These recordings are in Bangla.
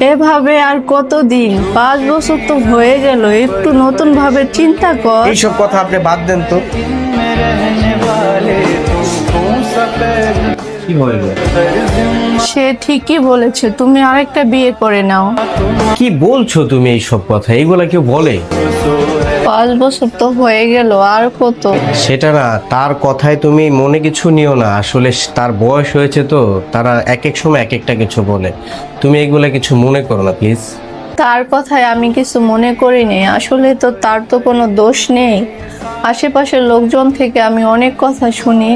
এভাবে আর কতদিন? 5 বছর তো হয়ে গেল, একটু নতুন ভাবে চিন্তা কর। এইসব কথা আপনি বাদ দেন তো। কি বলবে? সে ঠিকই বলেছে, তুমি আরেকটা বিয়ে করে নাও। কি বলছো তুমি এইসব কথা? এইগুলা কেউ বলে? 5 বছর তো হয়ে গেল, আর কত? সেটা না, তার কথায় তুমি মনে কিছু নিও না। আসলে তার বয়স হয়েছে তো, তারা এক এক সময় এক একটা কিছু বলে। তুমি এগুলা কিছু মনে করো না প্লিজ। তার কথায় আমি কিছু মনে করিনি, আসলে তো তার তো কোনো দোষ নেই। আশেপাশের লোকজন থেকে আমি অনেক কথা শুনি।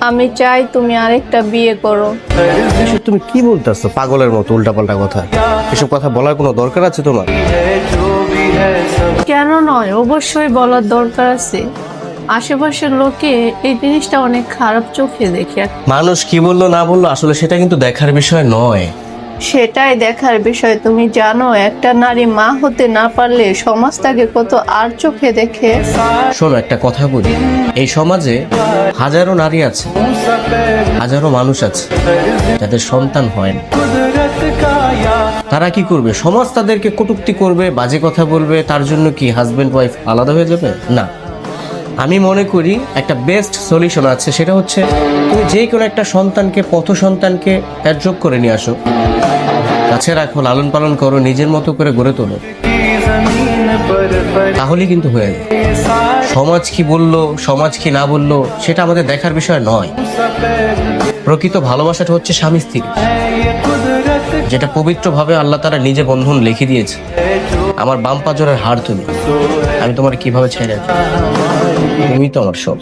আমি চাই তুমি আরেকটা বিয়ে করো। এসব তুমি কি বলতেছো পাগলের মতো উল্টাপাল্টা কথা? এসব কথা বলার কোনো দরকার আছে তোমার? কেন নয়, অবশ্যই বলার দরকার আছে। আশেপাশের লোকে এই জিনিসটা অনেক খারাপ চোখে দেখে। মানুষ কি বললো না বললো আসলে সেটা কিন্তু দেখার বিষয় নয়। সেটাই দেখার বিষয়। তুমি জানো, একটা নারী মা হতে না পারলে সমাজ তাকে কত আর চোখে দেখে। শোনো, একটা কথা বলি, এই সমাজে হাজারো নারী আছে, হাজারো মানুষ আছে যাদের সন্তান হয় না। তারা কি করবে? সমাজ তাদেরকে কটূক্তি করবে, বাজে কথা বলবে। তার জন্য কি হাজবেন্ড ওয়াইফ আলাদা হয়ে যাবে? না। আমি মনে করি একটা বেস্ট সলিউশন আছে, সেটা হচ্ছে তুমি যে কোনো একটা সন্তানকে, পথ সন্তানকে অ্যাডপ্ট করে নিয়ে আসো, কাছে রাখো, লালন পালন করো, নিজের মতো করে গড়ে তোলো, তাহলে কিন্তু হয়ে যায়। সমাজ কি বললো, সমাজ কি না বললো, সেটা আমাদের দেখার বিষয় নয়। প্রকৃত ভালোবাসাটা হচ্ছে স্বামী স্ত্রী, যেটা পবিত্রভাবে আল্লাহ তাআলা নিজে বন্ধন লিখে দিয়েছে। আমার বাম পাজরের হাড় তুমি, আমি তোমার কিভাবে ছেড়ে রাখি? তুমি তো আমার সব।